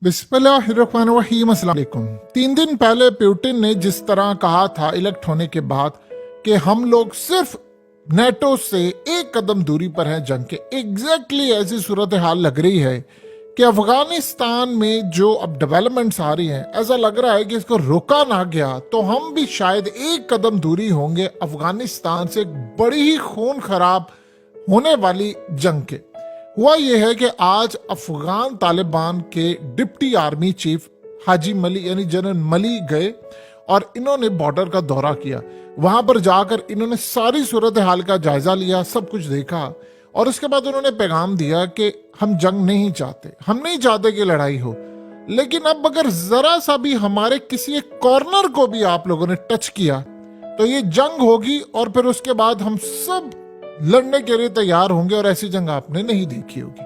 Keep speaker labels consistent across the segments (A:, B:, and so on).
A: बिस्मिल्लाहिर्रहमानिर्रहीम। अस्सलाम वालेकुम। 3 दिन पहले पुतिन ने जिस तरह कहा था इलेक्ट होने के बाद कि हम लोग सिर्फ नेटो से एक कदम दूरी पर हैं जंग के, एग्जैक्टली ऐसी सूरत हाल लग रही है कि अफगानिस्तान में जो अब डेवलपमेंट्स आ रही हैं, ऐसा लग रहा है कि इसको रोका ना गया तो हम भी शायद एक कदम दूरी होंगे अफगानिस्तान से एक बड़ी ही खून खराब होने वाली जंग के। हुआ यह है कि आज अफगान तालिबान के डिप्टी आर्मी चीफ हाजी मली यानी जनरल मली गए और इन्होंने बॉर्डर का दौरा किया। वहां पर जाकर इन्होंने सारी सूरत हाल का जायजा लिया, सब कुछ देखा और उसके बाद उन्होंने पैगाम दिया कि हम जंग नहीं चाहते, हम नहीं चाहते कि लड़ाई हो, लेकिन अब अगर जरा सा भी हमारे किसी एक कॉर्नर को भी आप लोगों ने टच किया तो ये जंग होगी और फिर उसके बाद हम सब लड़ने के लिए तैयार होंगे और ऐसी जंग आपने नहीं देखी होगी।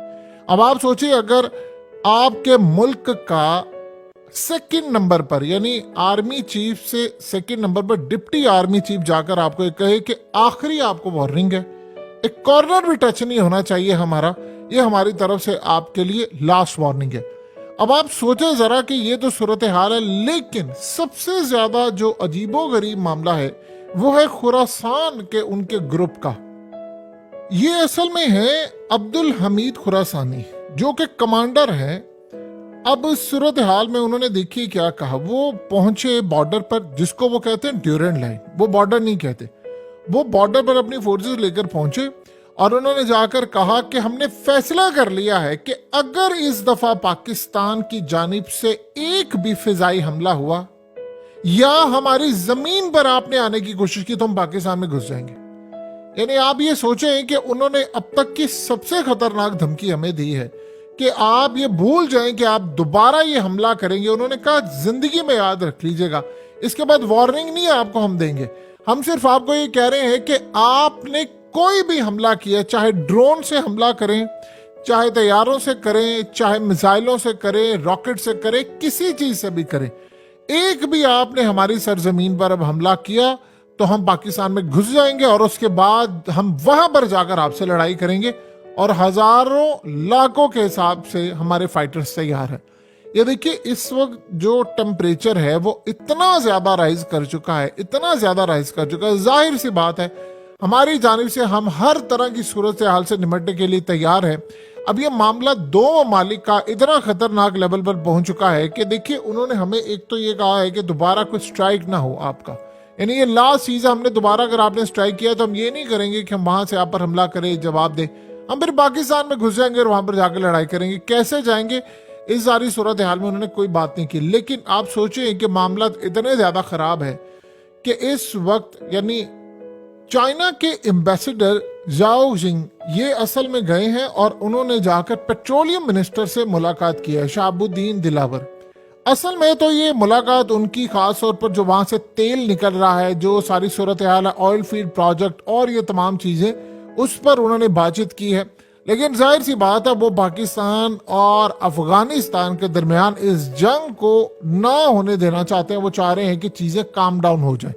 A: अब आप सोचिए, अगर आपके मुल्क का सेकंड नंबर पर यानी आर्मी चीफ से सेकंड नंबर पर डिप्टी आर्मी चीफ जाकर आपको ये कहे कि आखिरी आपको वार्निंग है, एक कॉर्नर भी टच नहीं होना चाहिए हमारा, ये हमारी तरफ से आपके लिए लास्ट वार्निंग है। अब आप सोचे जरा कि ये तो सूरत हाल है, लेकिन सबसे ज्यादा जो अजीबोगरीब मामला है वो है खुरासान के उनके ग्रुप का। ये असल में है अब्दुल हमीद खुरासानी जो कि कमांडर हैं। अब इस सूरत हाल में उन्होंने देखिए क्या कहा। वो पहुंचे बॉर्डर पर, जिसको वो कहते हैं ड्यूरेंट लाइन, वो बॉर्डर नहीं कहते, वो बॉर्डर पर अपनी फोर्सेस लेकर पहुंचे और उन्होंने जाकर कहा कि हमने फैसला कर लिया है कि अगर इस दफा पाकिस्तान की जानिब से एक भी फिजाई हमला हुआ या हमारी जमीन पर आपने आने की कोशिश की तो हम पाकिस्तान में घुस जाएंगे। यानी आप ये सोचें कि उन्होंने अब तक की सबसे खतरनाक धमकी हमें दी है कि आप ये भूल जाएं कि आप दोबारा ये हमला करेंगे। उन्होंने कहा जिंदगी में याद रख लीजिएगा, इसके बाद वार्निंग नहीं आपको हम देंगे, हम सिर्फ आपको ये कह रहे हैं कि आपने कोई भी हमला किया, चाहे ड्रोन से हमला करें, चाहे तैयारों से करें, चाहे मिसाइलों से करें, रॉकेट से करें, किसी चीज से भी करें, एक भी आपने हमारी सरजमीन पर अब हमला किया तो हम पाकिस्तान में घुस जाएंगे और उसके बाद हम वहां पर जाकर आपसे लड़ाई करेंगे और हजारों लाखों के हिसाब से हमारे फाइटर्स तैयार हैं। ये देखिए, इस वक्त जो टेम्परेचर है वो इतना ज्यादा राइज कर चुका है, इतना ज्यादा राइज कर चुका है। जाहिर सी बात है हमारी जानिब से हम हर तरह की सूरत हाल से निपटने के लिए तैयार हैं। अब ये मामला दो ममालिक का इतना खतरनाक लेवल पर पहुंच चुका है कि देखिए, उन्होंने हमें एक तो ये कहा है कि दोबारा कोई स्ट्राइक ना हो आपका, यानी ये लास्ट चीज, हमने दोबारा अगर आपने स्ट्राइक किया तो हम ये नहीं करेंगे कि हम वहां से आप पर हमला करें, जवाब दें, हम फिर पाकिस्तान में घुस जाएंगे और वहां पर जाकर लड़ाई करेंगे। कैसे जाएंगे, इस सारी सूरत हाल में उन्होंने कोई बात नहीं की। लेकिन आप सोचें कि मामला इतने ज्यादा खराब है कि इस वक्त यानी चाइना के एम्बेसडर जाओ जिंग ये असल में गए हैं और उन्होंने जाकर पेट्रोलियम मिनिस्टर से मुलाकात की है, शहाबुद्दीन दिलावर। असल में तो ये मुलाकात उनकी खास तौर पर जो वहां से तेल निकल रहा है, जो सारी सूरत हाल है, ऑयल फील्ड प्रोजेक्ट और ये तमाम चीजें, उस पर उन्होंने बातचीत की है। लेकिन जाहिर सी बात है वो पाकिस्तान और अफगानिस्तान के दरमियान इस जंग को ना होने देना चाहते हैं। वो चाह रहे हैं कि चीजें काम डाउन हो जाए।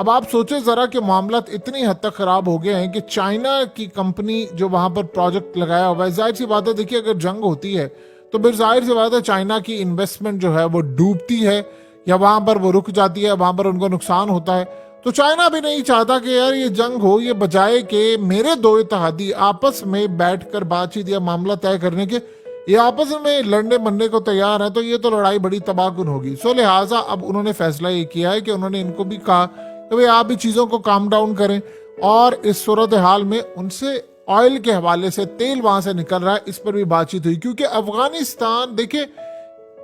A: अब आप सोचें जरा कि मामला इतनी हद तक खराब हो गए हैं कि चाइना की कंपनी जो वहां पर प्रोजेक्ट लगाया हुआ है, जाहिर सी बात है देखिए, अगर जंग होती है तो फिर जाहिर सी बात है चाइना की इन्वेस्टमेंट जो है वो डूबती है या वहां पर वो रुक जाती है, वहां पर उनको नुकसान होता है। तो चाइना भी नहीं चाहता कि यार ये जंग हो, ये बजाय कि मेरे दो इत्तेहादी आपस में बैठकर बातचीत या मामला तय करने के ये आपस में लड़ने मरने को तैयार है, तो ये तो लड़ाई बड़ी तबाहकुन होगी। सो लिहाजा अब उन्होंने फैसला ये किया है कि उन्होंने इनको भी कहा कि भाई आप भी चीजों को काम डाउन करें और इस सूरत हाल में उनसे ऑयल के हवाले से, तेल वहां से निकल रहा है, इस पर भी बातचीत हुई। क्योंकि अफगानिस्तान देखिए,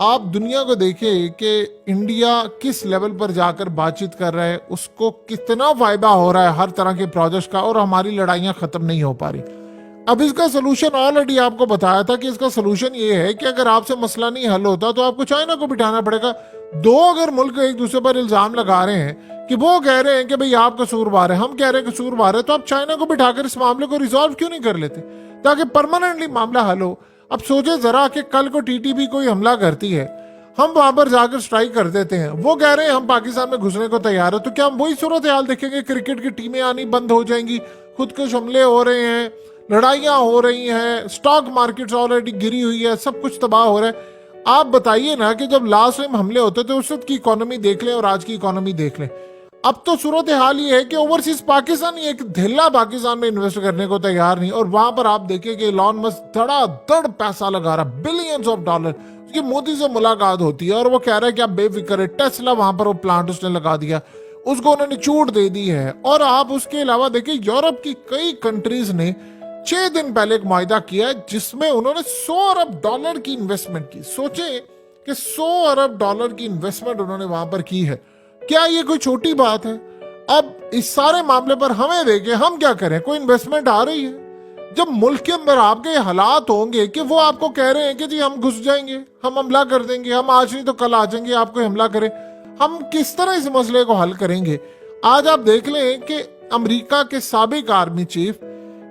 A: आप दुनिया को देखिए कि इंडिया किस लेवल पर जाकर बातचीत कर रहा है, उसको कितना फायदा हो रहा है हर तरह के प्रोजेक्ट का, और हमारी लड़ाइयां खत्म नहीं हो पा रही। अब इसका सोल्यूशन ऑलरेडी आपको बताया था कि इसका सोल्यूशन ये है कि अगर आपसे मसला नहीं हल होता तो आपको चाइना को बिठाना पड़ेगा। दो अगर मुल्क एक दूसरे पर इल्जाम लगा रहे हैं कि वो कह रहे हैं कि भाई आप कसूरवार है, हम कह रहे हैं कसूरवार है, तो आप चाइना को बिठाकर इस मामले को रिजॉल्व क्यों नहीं कर लेते ताकि परमानेंटली मामला हल हो। अब सोचे जरा कि कल को टीटीपी कोई हमला करती है, हम वहां पर जाकर स्ट्राइक कर देते हैं, वो कह रहे हैं हम पाकिस्तान में घुसने को तैयार है, तो क्या हम वही सूरत हाल देखेंगे? क्रिकेट की टीमें आनी बंद हो जाएंगी, खुदकुश हमले हो रहे हैं, लड़ाइयां हो रही हैं, स्टॉक मार्केट्स ऑलरेडी गिरी हुई है, सब कुछ तबाह हो रहा है। आप बताइए ना कि जब लास्ट टाइम हमले होते थे उस वक्त की इकोनॉमी देख लें और आज की इकोनॉमी देख लें। अब तो सूरत हाल ये है कि ओवरसीज पाकिस्तान एक ढिल्ला पाकिस्तान में इन्वेस्ट करने को तैयार नहीं, और वहां पर आप देखिए कि इलॉन मस्क धड़ाधड़ पैसा लगा रहा, बिलियंस ऑफ डॉलर। उसकी मोदी से मुलाकात होती है और वो कह रहा है कि आप बेफिक्र है, टेस्ला वहां पर वो प्लांट उसने लगा दिया, उसको उन्होंने छूट दे दी है। और आप उसके अलावा देखिए यूरोप की कई कंट्रीज ने 6 दिन पहले एक मुआहदा किया है जिसमें उन्होंने $100 अरब की इन्वेस्टमेंट की। सोचे कि $100 अरब की इन्वेस्टमेंट उन्होंने वहां पर की है। क्या ये कोई छोटी बात है? अब इस सारे मामले पर हमें देखे हम क्या करें? कोई इन्वेस्टमेंट आ रही है? जब मुल्क के अंदर आपके हालात होंगे कि वो आपको कह रहे हैं कि जी हम घुस जाएंगे, हम हमला कर देंगे, हम आज नहीं तो कल आ जाएंगे आपको हमला करें, हम किस तरह इस मसले को हल करेंगे? आज आप देख लें कि अमेरिका के साबिक आर्मी चीफ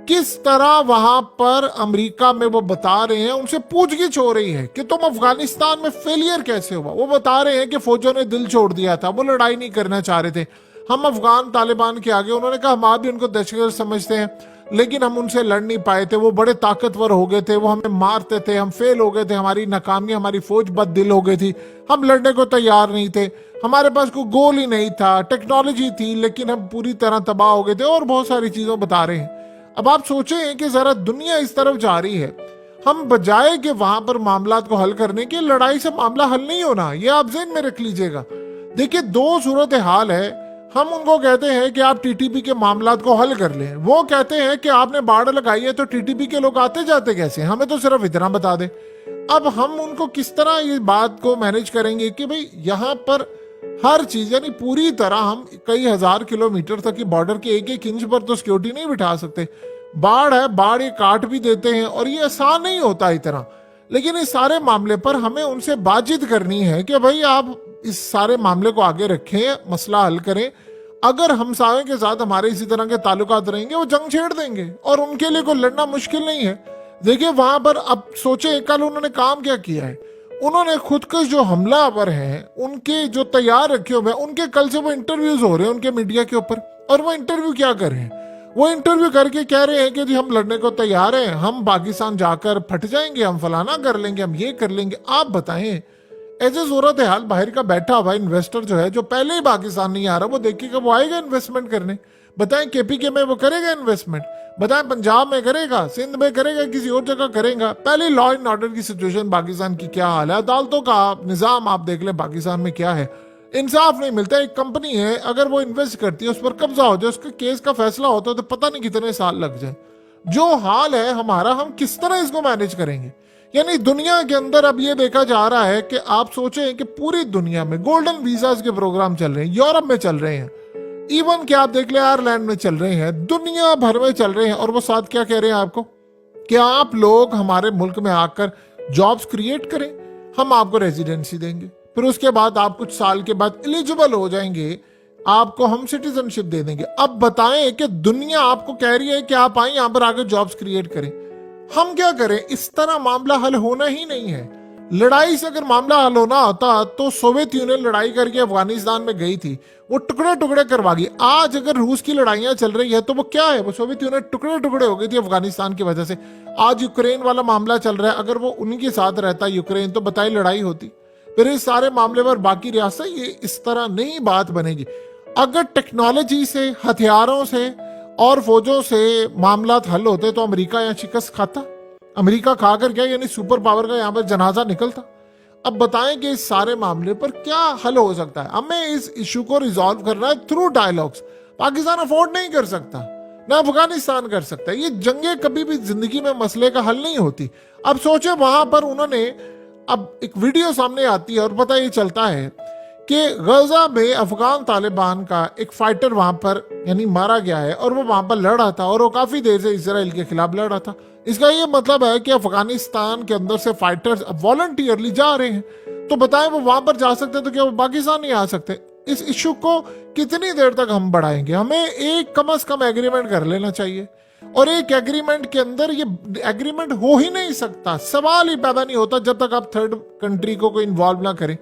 A: किस तरह वहां पर अमेरिका में वो बता रहे हैं, उनसे पूछगिछ हो रही है कि तुम अफगानिस्तान में फेलियर कैसे हुआ। वो बता रहे हैं कि फौजों ने दिल छोड़ दिया था, वो लड़ाई नहीं करना चाह रहे थे, हम अफगान तालिबान के आगे, उन्होंने कहा हम आप भी उनको दहशतगर्द समझते हैं लेकिन हम उनसे लड़ नहीं पाए थे, वो बड़े ताकतवर हो गए थे, वो हमें मारते थे, हम फेल हो गए थे, हमारी नाकामी, हमारी फौज बददिल हो गई थी, हम लड़ने को तैयार नहीं थे, हमारे पास कोई गोल ही नहीं था, टेक्नोलॉजी थी लेकिन हम पूरी तरह तबाह हो गए थे, और बहुत सारी चीजों बता रहे हैं। अब आप सोचें कि जरा दुनिया इस तरफ जा रही है, हम बजाय कि वहां पर मामला को हल करने के, लड़ाई से मामला हल नहीं होना, ये आप ज़हन में रख लीजिएगा। देखिए दो सूरत हाल है, हम उनको कहते हैं कि आप टीटीपी के मामला को हल कर लें, वो कहते हैं कि आपने बाड़ लगाई है तो टीटीपी के लोग आते जाते कैसे, हमें तो सिर्फ इतना बता दे। अब हम उनको किस तरह इस बात को मैनेज करेंगे कि भाई यहाँ पर हर चीज यानी पूरी तरह हम कई हजार किलोमीटर तक की बॉर्डर के एक एक इंच पर तो सिक्योरिटी नहीं बिठा सकते। बाढ़ है, बाढ़ ये काट भी देते हैं और ये आसान नहीं होता इतना, लेकिन इस सारे मामले पर हमें उनसे बातचीत करनी है कि भाई आप इस सारे मामले को आगे रखें, मसला हल करें। अगर हमसायों के साथ हमारे इसी तरह के ताल्लुकात रहेंगे वो जंग छेड़ देंगे और उनके लिए कोई लड़ना मुश्किल नहीं है। देखिए वहां पर अब सोचे कल उन्होंने काम क्या किया है, उन्होंने खुदकश जो हमलावर हैं उनके जो तैयार रखे हुए हैं उनके कल से वो इंटरव्यूज हो रहे हैं उनके मीडिया के ऊपर, और वो इंटरव्यू क्या कर रहे हैं, वो इंटरव्यू करके कह रहे हैं कि जी हम लड़ने को तैयार हैं, हम पाकिस्तान जाकर फट जाएंगे, हम फलाना कर लेंगे, हम ये कर लेंगे। आप बताएं ऐसे सूरत हाल बाहर का बैठा हुआ इन्वेस्टर जो है, जो पहले ही पाकिस्तान नहीं आ रहा, वो देखिएगा वो आएगा इन्वेस्टमेंट करने। बताएं केपीके में वो करेगा इन्वेस्टमेंट, बताएं पंजाब में करेगा, सिंध में करेगा, किसी और जगह करेगा। पहले लॉ एंड ऑर्डर की सिचुएशन पाकिस्तान की क्या हाल है, अदालतों का निजाम आप देख लें पाकिस्तान में क्या है, इंसाफ नहीं मिलता। एक कंपनी है अगर वो इन्वेस्ट करती है उस पर कब्जा हो जाए, उसके केस का फैसला होता है तो पता नहीं कितने साल लग जाए। जो हाल है हमारा, हम किस तरह इसको मैनेज करेंगे? यानी दुनिया के अंदर अब ये देखा जा रहा है कि आप सोचें कि पूरी दुनिया में गोल्डन वीजास के प्रोग्राम चल रहे हैं, यूरोप में चल रहे हैं, इवन क्या आप देख ले आयरलैंड में चल रहे हैं, दुनिया भर में चल रहे हैं। और वो साथ क्या कह रहे हैं आपको कि आप लोग हमारे मुल्क में आकर जॉब्स क्रिएट करें, हम आपको रेजिडेंसी देंगे, फिर उसके बाद आप कुछ साल के बाद एलिजिबल हो जाएंगे, आपको हम सिटीजनशिप दे देंगे। अब बताएं कि दुनिया आपको कह रही है कि आप आए यहां पर आकर जॉब्स क्रिएट करें, हम क्या करें? इस तरह मामला हल होना ही नहीं है। लड़ाई से अगर मामला हल होना होता तो सोवियत यूनियन लड़ाई करके अफगानिस्तान में गई थी, वो टुकड़े टुकड़े करवा गई। आज अगर रूस की लड़ाइयां चल रही है तो वो क्या है, वो सोवियत यूनियन टुकड़े टुकड़े हो गई थी अफगानिस्तान की वजह से। आज यूक्रेन वाला मामला चल रहा है, अगर वो उन्हीं के साथ रहता यूक्रेन तो बताई लड़ाई होती। फिर इस सारे मामले पर बाकी रियासत, ये इस तरह नहीं बात बनेगी। अगर टेक्नोलॉजी से, हथियारों से और फौजों से मामला हल होते तो अमेरिका यहाँ शिकस्त खाता, अमेरिका खाकर क्या यानी सुपर पावर का यहाँ पर जनाजा निकलता। अब बताएं कि इस सारे मामले पर क्या हल हो सकता है? हमें इस इशू को रिजॉल्व करना है थ्रू डायलॉग्स। पाकिस्तान अफोर्ड नहीं कर सकता, ना अफगानिस्तान कर सकता। ये जंगें कभी भी जिंदगी में मसले का हल नहीं होती। अब सोचे वहां पर उन्होंने, अब एक वीडियो सामने आती है और पता ये चलता है कि गजा में अफगान तालिबान का एक फाइटर वहां पर यानी मारा गया है और वो वहां पर लड़ रहा था और वो काफी देर से इसराइल के खिलाफ लड़ रहा था। इसका ये मतलब है कि अफगानिस्तान के अंदर से फाइटर्स अब वॉलंटियरली जा रहे हैं। तो बताएं वो वहां पर जा सकते तो क्या वो पाकिस्तान नहीं आ सकते? इस इशू को कितनी देर तक हम बढ़ाएंगे? हमें एक कम से कम एग्रीमेंट कर लेना चाहिए, और एक एग्रीमेंट के अंदर ये एग्रीमेंट हो ही नहीं सकता, सवाल ही पैदा नहीं होता जब तक आप थर्ड कंट्री को कोई इन्वॉल्व ना करें।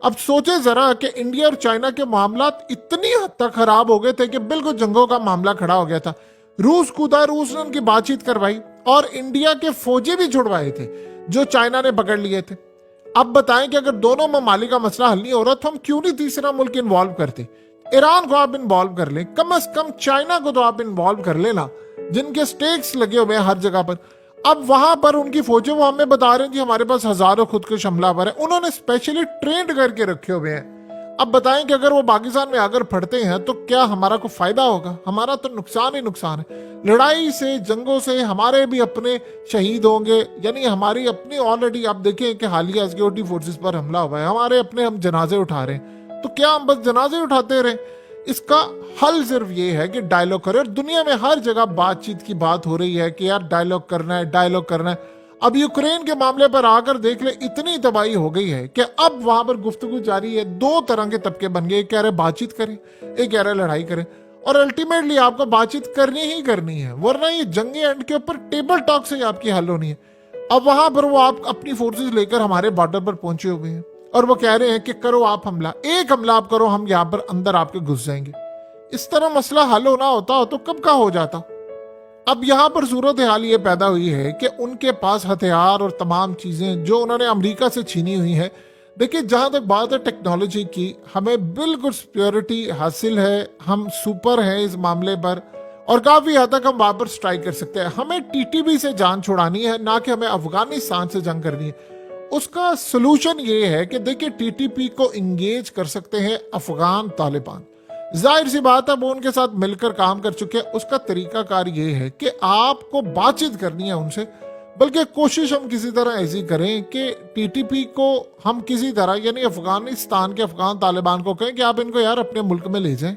A: अब सोचे जरा कि इंडिया और चाइना के मामला इतनी हद तक खराब हो गए थे कि बिल्कुल जंगों का मामला खड़ा हो गया था। रूस कूदा, रूस ने उनकी बातचीत करवाई और इंडिया के फौजी भी छुड़वाए थे जो चाइना ने पकड़ लिए थे। अब बताएं कि अगर दोनों ममालिक का मसला हल नहीं हो रहा तो हम क्यों नहीं तीसरा मुल्क इन्वॉल्व करते। ईरान को आप इन्वॉल्व कर लें, कम से कम चाइना को तो आप इन्वॉल्व कर लेना, जिनके स्टेक्स लगे हुए हैं हर जगह पर। अब वहां पर उनकी फौजें वो हमें बता रहे हैं कि हमारे पास हजारों खुदकुश हमलावर है, उन्होंने स्पेशली ट्रेंड करके रखे हुए हैं। अब बताएं कि अगर वो पाकिस्तान में आकर फटते हैं तो क्या हमारा को फायदा होगा? हमारा तो नुकसान ही नुकसान है। लड़ाई से, जंगों से हमारे भी अपने शहीद होंगे, यानी हमारी अपनी ऑलरेडी आप देखें कि हालिया सिक्योरिटी फोर्सेस पर हमला हुआ है, हमारे अपने हम जनाजे उठा रहे हैं, तो क्या हम बस जनाजे उठाते रहें? इसका हल सिर्फ ये है कि डायलॉग करें। और दुनिया में हर जगह बातचीत की बात हो रही है कि यार डायलॉग करना है, डायलॉग करना है। अब यूक्रेन के मामले पर आकर देख ले, इतनी तबाही हो गई है कि अब वहां पर गुफ्तगू जारी है। दो तरह के तबके बन गए, एक कह रहे बातचीत करें, एक कह रहे लड़ाई करें। और अल्टीमेटली आपको बातचीत करनी ही करनी है, वरना ये जंगे एंड के ऊपर टेबल टॉक से आपकी हल होनी है। अब वहां पर वो आप अपनी फोर्सेस लेकर हमारे बॉर्डर पर पहुंचे हुए हैं और वो कह रहे हैं कि करो आप हमला, एक हमला आप करो, हम यहाँ पर अंदर आपके घुस जाएंगे। इस तरह मसला हल होना होता हो तो कब का हो जाता। अब यहाँ पर सूरत हाल ये पैदा हुई है कि उनके पास हथियार और तमाम चीजें जो उन्होंने अमेरिका से छीनी हुई है। देखिए, जहां तक बात है टेक्नोलॉजी की, हमें बिल्कुल सिक्योरिटी हासिल है, हम सुपर हैं इस मामले पर और काफी हद तक हम वहां पर स्ट्राइक कर सकते हैं। हमें टीटीपी से जान छुड़ानी है, ना कि हमें अफगानिस्तान से जंग करनी है। उसका सोल्यूशन ये है कि देखिए, टीटीपी को इंगेज कर सकते हैं अफगान तालिबान। जाहिर सी बात है वो उनके साथ मिलकर काम कर चुके हैं। उसका तरीकाकार ये है कि आपको बातचीत करनी है उनसे, बल्कि कोशिश हम किसी तरह ऐसी करें कि टीटीपी को हम किसी तरह, यानी अफगानिस्तान के अफगान तालिबान को कहें कि आप इनको यार अपने मुल्क में ले जाएं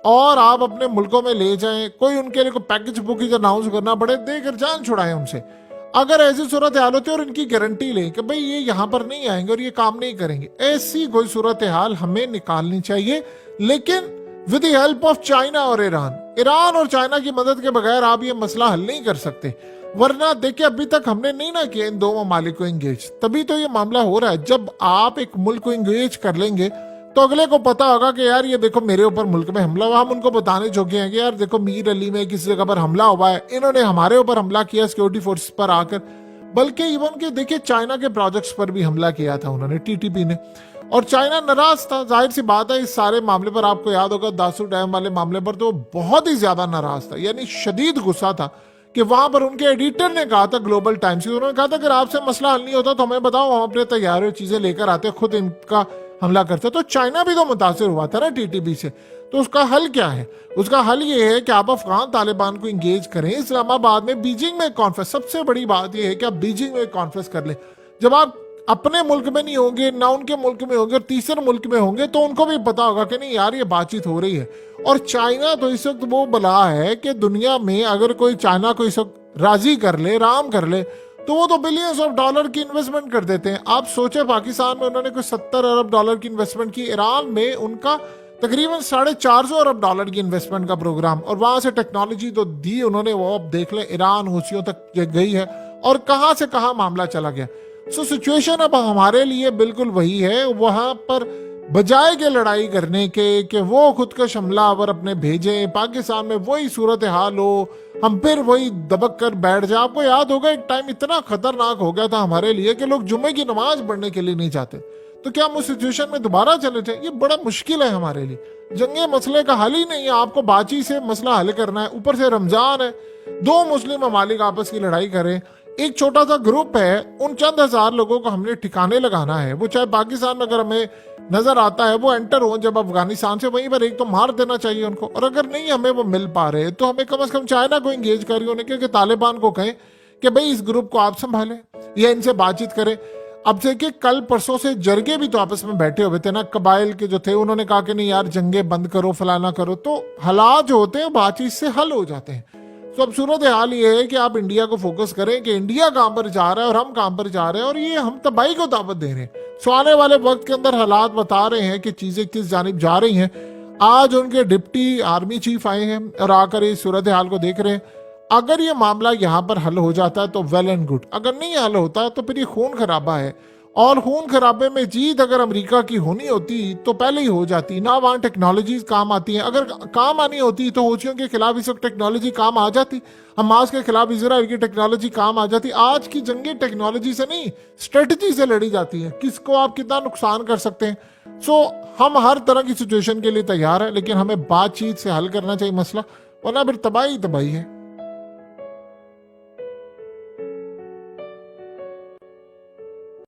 A: और आप अपने मुल्कों में ले जाएं। कोई उनके लिए कोई पैकेज बुकिंग अनाउंस करना पड़े, देकर जान छुड़ाएं उनसे। अगर ऐसी सूरत हाल होती है और इनकी गारंटी लें कि भाई ये यहाँ पर नहीं आएंगे और ये काम नहीं करेंगे, ऐसी कोई सूरत हाल हमें निकालनी चाहिए, लेकिन with the help of China और ईरान और चाइना की मदद के बगैर आप ये मसला हल नहीं कर सकते। वरना देखिए, अभी तक हमने नहीं ना किया इन दो ममालिक को इंगेज, तभी तो ये मामला हो रहा है। जब आप एक मुल्क को इंगेज कर लेंगे तो अगले को पता होगा कि यार ये देखो मेरे ऊपर मुल्क में हमला हुआ। हम उनको बताने जोगे हैं कि यार देखो मीर अली में किसी जगह पर हमला हुआ है, इन्होंने हमारे ऊपर हमला किया सिक्योरिटी फोर्सेस पर आकर। बल्कि इवन के देखिए, चाइना के प्रोजेक्ट्स पर भी हमला किया था उन्होंने, टीटीपी ने, और चाइना नाराज था। जाहिर सी बात है, इस सारे मामले पर आपको याद होगा दासू डैम वाले मामले पर तो बहुत ही ज्यादा नाराज था, यानी शदीद गुस्सा था कि वहां पर उनके एडिटर ने कहा था ग्लोबल टाइम्स की, उन्होंने कहा था अगर आपसे मसला हल नहीं होता तो हमें बताओ, हम अपने तैयार चीजें लेकर आते, खुद इनका हमला करते। तो चाइना भी तो मुतासिर हुआ था ना टीटीपी से। तो उसका हल क्या है? उसका हल ये है कि आप अफगान तालिबान को इंगेज करें। इस्लामाबाद में, बीजिंग में कॉन्फ्रेंस, सबसे बड़ी बात यह है कि आप बीजिंग में कॉन्फ्रेंस कर लें। जब आप अपने मुल्क में नहीं होंगे, ना उनके मुल्क में होंगे और तीसरे मुल्क में होंगे, तो उनको भी पता होगा कि नहीं यार ये बातचीत हो रही है। और चाइना तो इस वक्त वो बला है कि दुनिया में अगर कोई चाइना को इस वक्त राजी कर ले, राम कर ले, तो वो तो बिलियंस ऑफ डॉलर की इन्वेस्टमेंट कर देते हैं। आप सोचे, पाकिस्तान में उन्होंने कोई 70 अरब डॉलर की इन्वेस्टमेंट की, ईरान में उनका तकरीबन 450 अरब डॉलर की इन्वेस्टमेंट का प्रोग्राम, और वहां से टेक्नोलॉजी तो दी उन्होंने। वो अब देख ले ईरान हुसियों तक गई है और कहां से कहां मामला चला गया। सो सिचुएशन अब हमारे लिए बिल्कुल वही है। वहां पर बजाय के लड़ाई करने के कि वो खुद का हमलावर अपने भेजें, पाकिस्तान में वही सूरत हाल हो, हम फिर वही दबक कर बैठ जाए। आपको याद होगा एक टाइम इतना खतरनाक हो गया था हमारे लिए कि लोग जुम्मे की नमाज पढ़ने के लिए नहीं जाते। तो क्या हम उस सिचुएशन में दोबारा चले जाए? ये बड़ा मुश्किल है हमारे लिए। जंगे मसले का हल ही नहीं है, आपको बातचीत से मसला हल करना है। ऊपर से रमजान है, दो मुस्लिम ममालिक आपस की लड़ाई करें, एक छोटा सा ग्रुप है, उन चंद हजार लोगों को हमने ठिकाने लगाना है। वो चाहे पाकिस्तान में अगर हमें नजर आता है वो एंटर हो जब अफगानिस्तान से, वहीं पर एक तो मार देना चाहिए उनको। और अगर नहीं हमें वो मिल पा रहे तो हमें कम से कम चाइना को इंगेज करिए उन्हें, क्योंकि तालिबान को कहें कि भाई इस ग्रुप को आप संभालें या इनसे बातचीत करें। अब देखिए, कल परसों से जरगे भी तो आपस में बैठे हुए थे ना, कबाइल के जो थे, उन्होंने कहा कि नहीं यार जंगे बंद करो, फलाना करो। तो हालात जो होते हैं बातचीत से हल हो जाते हैं। तो अब सूरत हाल ये है कि आप इंडिया को फोकस करें कि इंडिया कहां पर जा रहा है और हम कहां पर जा रहे हैं, और ये हम तबाही को दावत दे रहे हैं। सो आने वाले वक्त के अंदर हालात बता रहे हैं कि चीजें किस जानिब जा रही हैं। आज उनके डिप्टी आर्मी चीफ आए हैं और आकर इस सूरत हाल को देख रहे हैं। अगर ये मामला यहाँ पर हल हो जाता है तो वेल एंड गुड, अगर नहीं हल होता तो फिर ये खून खराबा है। और खून खराबे में जीत अगर अमेरिका की होनी होती तो पहले ही हो जाती ना। वहां टेक्नोलॉजीज काम आती हैं, अगर काम आनी होती तो हूथियों के खिलाफ इस वक्त टेक्नोलॉजी काम आ जाती, हमास के खिलाफ इजराइल की टेक्नोलॉजी काम आ जाती। आज की जंगें टेक्नोलॉजी से नहीं, स्ट्रेटजी से लड़ी जाती है, किसको आप कितना नुकसान कर सकते हैं। सो हम हर तरह की सिचुएशन के लिए तैयार है, लेकिन हमें बातचीत से हल करना चाहिए मसला, वरना फिर तबाही तबाही है।